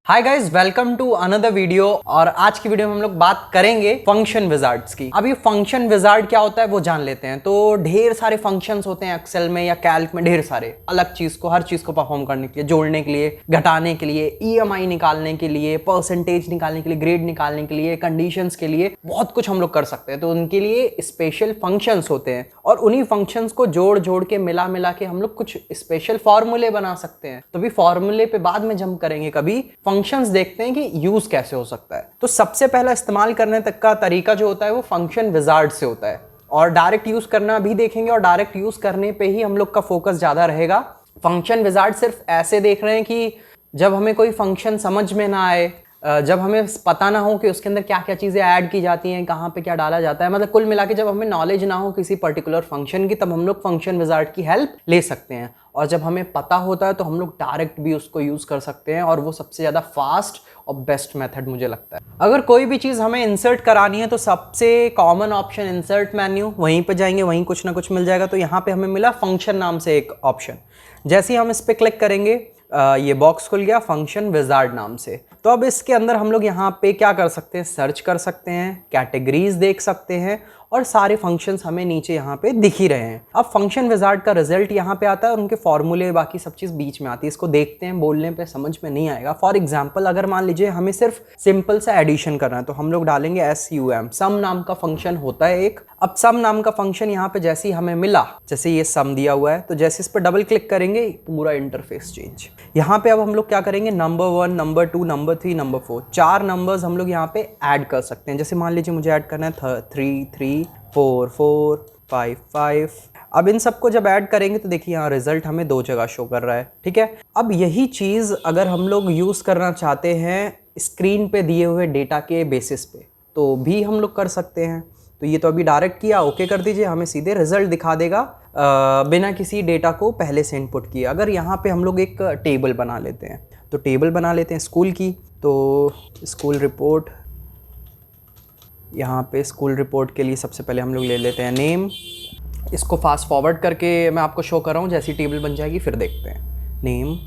Hi guys, welcome to another video. और आज की वीडियो में हम लोग बात करेंगे फंक्शन विजार्ड्स की। अब ये फंक्शन विजार्ड क्या होता है वो जान लेते हैं। तो ढेर सारे फंक्शंस होते हैं एक्सेल में या कैल्क में, ढेर सारे अलग चीज को, हर चीज को परफॉर्म करने के लिए, जोड़ने के लिए, घटाने के लिए, ईएमआई निकालने के लिए, परसेंटेज निकालने के लिए, ग्रेड निकालने के लिए, कंडीशंस के लिए, बहुत कुछ हम लोग कर सकते हैं। तो उनके लिए स्पेशल फंक्शंस होते हैं और उन्हीं फंक्शंस को जोड़ जोड़ के मिला मिला के हम लोग कुछ स्पेशल फॉर्मूले बना सकते हैं। तो भी फॉर्मूले पे बाद में जंप करेंगे, कभी फंक्शंस देखते हैं कि यूज कैसे हो सकता है। तो सबसे पहला इस्तेमाल करने तक का तरीका जो होता है वो फंक्शन विजार्ड से होता है, और डायरेक्ट यूज करना भी देखेंगे। और डायरेक्ट यूज करने पे ही हम लोग का फोकस ज्यादा रहेगा। फंक्शन विजार्ड सिर्फ ऐसे देख रहे हैं कि जब हमें कोई फंक्शन समझ में ना आए, जब हमें पता ना हो कि उसके अंदर क्या क्या चीज़ें ऐड की जाती हैं, कहाँ पे क्या डाला जाता है, मतलब कुल मिला के जब हमें नॉलेज ना हो किसी पर्टिकुलर फंक्शन की, तब हम लोग फंक्शन विजार्ड की हेल्प ले सकते हैं। और जब हमें पता होता है तो हम लोग डायरेक्ट भी उसको यूज़ कर सकते हैं, और वो सबसे ज़्यादा फास्ट और बेस्ट मेथड मुझे लगता है। अगर कोई भी चीज़ हमें इंसर्ट करानी है तो सबसे कॉमन ऑप्शन इंसर्ट मेन्यू, वहीं पे जाएंगे, वहीं कुछ ना कुछ मिल जाएगा। तो यहाँ पे हमें मिला फंक्शन नाम से एक ऑप्शन। जैसे ही हम इस पर क्लिक करेंगे, ये बॉक्स खुल गया फंक्शन विजार्ड नाम से। तो अब इसके अंदर हम लोग यहाँ पे क्या कर सकते हैं, सर्च कर सकते हैं, कैटेगरीज देख सकते हैं, और सारे फंक्शंस हमें नीचे यहाँ पे दिख ही रहे हैं। अब फंक्शन विजार्ड का रिजल्ट यहाँ पे आता है और उनके फॉर्मूले बाकी सब चीज़ बीच में आती है। इसको देखते हैं, बोलने पे समझ में नहीं आएगा। फॉर एग्जांपल, अगर मान लीजिए हमें सिर्फ सिंपल सा एडिशन करना है तो हम लोग डालेंगे SUM, सम नाम का फंक्शन होता है एक। अब सम नाम का फंक्शन यहाँ पे जैसे ही हमें मिला, जैसे ये सम दिया हुआ है, तो जैसे इस पर डबल क्लिक करेंगे पूरा इंटरफेस चेंज। यहाँ पे अब हम लोग क्या करेंगे, number 1, number 2, number 3, number 4, 4 numbers हम लोग यहाँ पे ऐड कर सकते हैं। जैसे मान लीजिए मुझे ऐड करना है 3, 3, 4, 4, 5, 5। अब इन सबको जब ऐड करेंगे तो देखिए यहाँ रिजल्ट हमें 2 जगह शो कर रहा है। ठीक है, अब यही चीज़ अगर हम लोग यूज़ करना चाहते हैं स्क्रीन पे दिए हुए डेटा के बेसिस पे, तो भी हम लोग कर सकते हैं। तो ये तो अभी डायरेक्ट किया, ओके कर दीजिए, हमें सीधे रिजल्ट दिखा देगा बिना किसी डेटा को पहले से इनपुट किए। अगर यहाँ पे हम लोग एक टेबल बना लेते हैं, तो टेबल बना लेते हैं स्कूल की। तो स्कूल रिपोर्ट, यहाँ पे स्कूल रिपोर्ट के लिए सबसे पहले हम लोग ले लेते हैं नेम। इसको फास्ट फॉरवर्ड करके मैं आपको शो कर रहा हूँ, जैसी टेबल बन जाएगी फिर देखते हैं। नेम,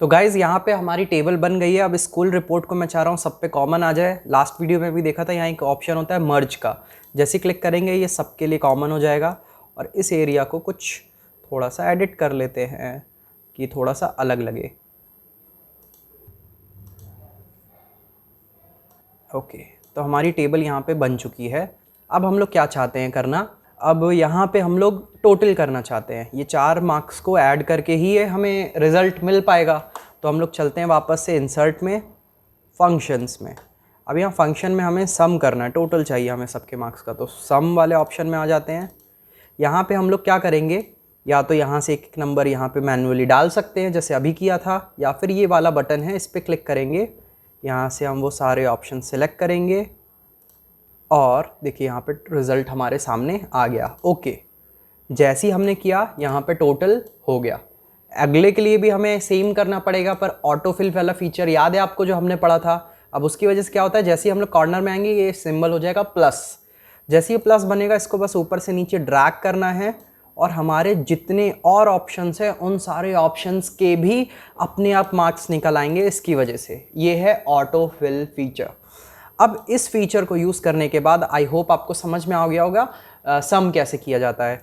तो गाइज़ यहाँ पे हमारी टेबल बन गई है। अब स्कूल रिपोर्ट को मैं चाह रहा हूँ सब पे कॉमन आ जाए। लास्ट वीडियो में भी देखा था, यहाँ एक ऑप्शन होता है मर्ज का, जैसे क्लिक करेंगे ये सबके लिए कॉमन हो जाएगा। और इस एरिया को कुछ थोड़ा सा एडिट कर लेते हैं कि थोड़ा सा अलग लगे। ओके, तो हमारी टेबल यहाँ पे बन चुकी है। अब हम लोग क्या चाहते हैं करना, अब यहाँ पे हम लोग टोटल करना चाहते हैं। ये 4 मार्क्स को ऐड करके ही ये हमें रिज़ल्ट मिल पाएगा। तो हम लोग चलते हैं वापस से इंसर्ट में, फंक्शंस में। अब यहाँ फंक्शन में हमें सम करना है, टोटल चाहिए हमें सबके मार्क्स का। तो सम वाले ऑप्शन में आ जाते हैं। यहाँ पे हम लोग क्या करेंगे, या तो यहाँ से एक नंबर यहाँ पे मैन्युअली डाल सकते हैं जैसे अभी किया था, या फिर ये वाला बटन है इस पर क्लिक करेंगे, यहाँ से हम वो सारे ऑप्शन सेलेक्ट करेंगे और देखिए यहाँ पे रिज़ल्ट हमारे सामने आ गया। ओके, जैसे ही हमने किया यहाँ पे टोटल हो गया। अगले के लिए भी हमें सेम करना पड़ेगा, पर ऑटोफिल वाला फीचर याद है आपको जो हमने पढ़ा था। अब उसकी वजह से क्या होता है, जैसे ही हम लोग कॉर्नर में आएंगे ये सिंबल हो जाएगा प्लस। जैसे ही प्लस बनेगा इसको बस ऊपर से नीचे ड्रैग करना है और हमारे जितने और ऑप्शंस हैं उन सारे ऑप्शंस के भी अपने आप मार्क्स निकल आएंगे इसकी वजह से। ये है ऑटो फिल फीचर। अब इस फीचर को यूज़ करने के बाद आई होप आपको समझ में आ गया होगा सम कैसे किया जाता है।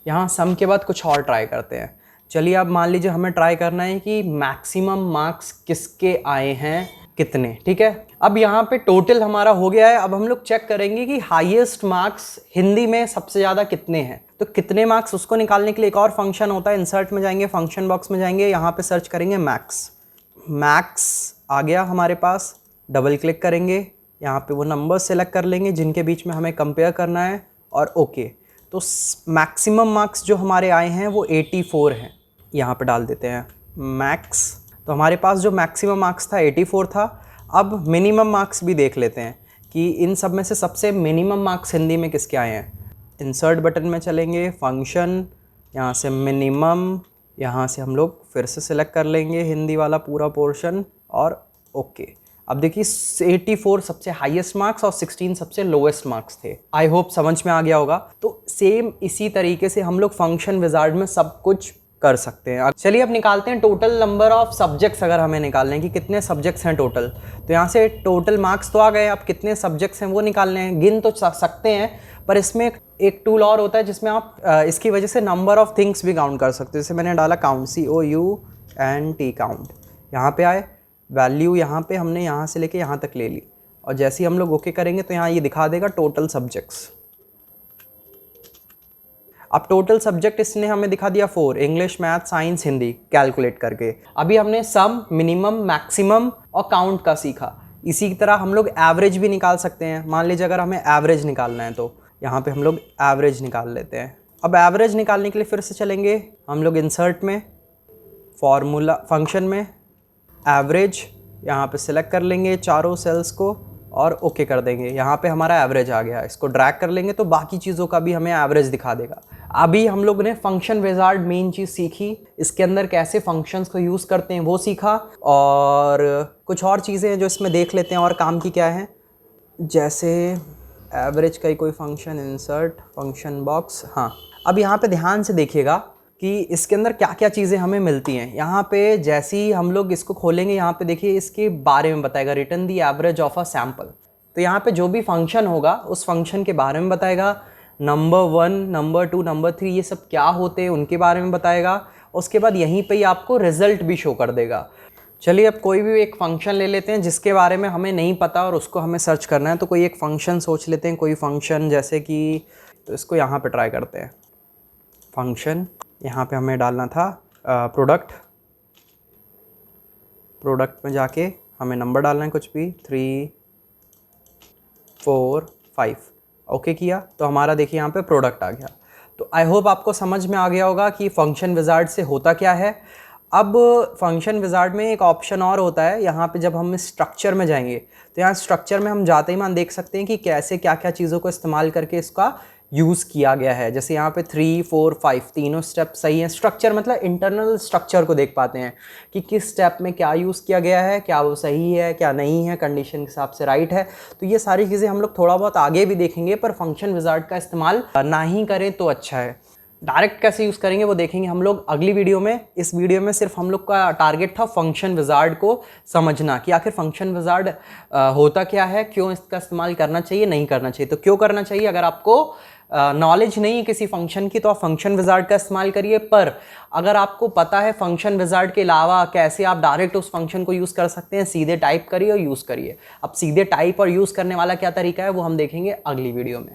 यहाँ सम के बाद कुछ और ट्राई करते हैं। चलिए, अब मान लीजिए हमें ट्राई करना है कि मैक्सिमम मार्क्स किसके आए हैं, कितने। ठीक है, अब यहाँ पे टोटल हमारा हो गया है। अब हम लोग चेक करेंगे कि हाईएस्ट मार्क्स हिंदी में सबसे ज़्यादा कितने हैं। तो कितने मार्क्स, उसको निकालने के लिए एक और फंक्शन होता है। इंसर्ट में जाएंगे, फंक्शन बॉक्स में जाएंगे, यहाँ पे सर्च करेंगे मैक्स। मैक्स आ गया हमारे पास। डबल क्लिक करेंगे, यहाँ पे वो नंबर सेलेक्ट कर लेंगे जिनके बीच में हमें कंपेयर करना है और ओके। तो मैक्सिमम मार्क्स जो हमारे आए हैं वो 84 हैं, यहाँ पे डाल देते हैं मैक्स। तो हमारे पास जो मैक्सिमम मार्क्स था 84 था। अब मिनिमम मार्क्स भी देख लेते हैं कि इन सब में से सबसे मिनिमम मार्क्स हिंदी में किसके आए हैं। इंसर्ट बटन में चलेंगे, फंक्शन, यहाँ से मिनिमम, यहाँ से हम लोग फिर से सिलेक्ट कर लेंगे हिंदी वाला पूरा पोर्शन और ओके। अब देखिए 84 सबसे हाईएस्ट मार्क्स और 16 सबसे लोएस्ट मार्क्स थे। आई होप समझ में आ गया होगा। तो सेम इसी तरीके से हम लोग फंक्शन विजार्ड में सब कुछ कर सकते हैं। चलिए अब निकालते हैं टोटल नंबर ऑफ सब्जेक्ट्स। अगर हमें निकालने हैं कि कितने सब्जेक्ट्स हैं टोटल, तो यहाँ से टोटल मार्क्स तो आ गए, अब कितने सब्जेक्ट्स हैं वो निकालने हैं। गिन तो सकते हैं, पर इसमें एक टूल और होता है जिसमें आप इसकी वजह से नंबर ऑफ थिंग्स भी काउंट कर सकते हो। जैसे मैंने डाला काउंट, COUNT काउंट, यहाँ पे आए वैल्यू, यहाँ पे हमने यहाँ से लेके यहाँ तक ले ली और जैसे ही हम लोग ओके करेंगे तो यहाँ ये दिखा देगा टोटल सब्जेक्ट्स। अब टोटल सब्जेक्ट इसने हमें दिखा दिया 4, English, math, science, Hindi calculate करके। अभी हमने सम, मिनिमम, मैक्सिमम और काउंट का सीखा। इसी की तरह हम लोग एवरेज भी निकाल सकते हैं। मान लीजिए अगर हमें एवरेज निकालना है तो यहाँ पे हम लोग एवरेज निकाल लेते हैं। अब एवरेज निकालने के लिए फिर से चलेंगे हम लोग इंसर्ट में, फॉर्मूला, फंक्शन में, एवरेज, यहाँ पे सिलेक्ट कर लेंगे चारों सेल्स को और ओके कर देंगे। यहाँ पे हमारा एवरेज आ गया। इसको ड्रैग कर लेंगे तो बाकी चीज़ों का भी हमें एवरेज दिखा देगा। अभी हम लोग ने फंक्शन विजार्ड मेन चीज़ सीखी, इसके अंदर कैसे फंक्शंस को यूज़ करते हैं वो सीखा, और कुछ और चीज़ें हैं जो इसमें देख लेते हैं और काम की क्या है। जैसे एवरेज का ही कोई फंक्शन, इंसर्ट फंक्शन बॉक्स। हाँ, अब यहाँ पे ध्यान से देखिएगा कि इसके अंदर क्या क्या चीज़ें हमें मिलती हैं। यहाँ पे जैसे ही हम लोग इसको खोलेंगे, यहाँ पे देखिए इसके बारे में बताएगा, return the average of a sample. तो यहाँ पे जो भी फंक्शन होगा उस फंक्शन के बारे में बताएगा। नंबर 1, नंबर 2, नंबर 3 ये सब क्या होते हैं उनके बारे में बताएगा। उसके बाद यहीं पे ही आपको रिजल्ट भी शो कर देगा। चलिए अब कोई भी एक फंक्शन ले लेते हैं जिसके बारे में हमें नहीं पता और उसको हमें सर्च करना है। तो कोई एक फंक्शन सोच लेते हैं, कोई फंक्शन जैसे कि, तो इसको यहाँ पे ट्राई करते हैं। फंक्शन, यहाँ पे हमें डालना था प्रोडक्ट। प्रोडक्ट में जाके हमें नंबर डालना है कुछ भी, 3, 4, 5। ओके किया तो हमारा देखिए यहाँ पे प्रोडक्ट आ गया। तो आई होप आपको समझ में आ गया होगा कि फंक्शन विजार्ड से होता क्या है। अब फंक्शन विजार्ड में एक ऑप्शन और होता है। यहाँ पे जब हम स्ट्रक्चर में जाएंगे तो यहाँ स्ट्रक्चर में हम जाते ही मान देख सकते हैं कि कैसे क्या क्या चीज़ों को इस्तेमाल करके इसका यूज़ किया गया है। जैसे यहाँ पे 3, 4, 5 तीनों स्टेप सही हैं। स्ट्रक्चर मतलब इंटरनल स्ट्रक्चर को देख पाते हैं कि किस स्टेप में क्या यूज़ किया गया है, क्या वो सही है, क्या नहीं है, कंडीशन के हिसाब से राइट है। तो ये सारी चीज़ें हम लोग थोड़ा बहुत आगे भी देखेंगे, पर फंक्शन विजार्ड का इस्तेमाल ना ही करें तो अच्छा है। डायरेक्ट कैसे यूज़ करेंगे वो देखेंगे हम लोग अगली वीडियो में। इस वीडियो में सिर्फ हम लोग का टारगेट था फंक्शन विजार्ड को समझना कि आखिर फंक्शन विजार्ड होता क्या है, क्यों इसका इस्तेमाल करना चाहिए, नहीं करना चाहिए। तो क्यों करना चाहिए, अगर आपको नॉलेज नहीं है किसी फंक्शन की तो आप फंक्शन विजार्ड का इस्तेमाल करिए। पर अगर आपको पता है फंक्शन विजार्ड के अलावा कैसे आप डायरेक्ट उस फंक्शन को यूज़ कर सकते हैं, सीधे टाइप करिए और यूज़ करिए। अब सीधे टाइप और यूज़ करने वाला क्या तरीका है वो हम देखेंगे अगली वीडियो में।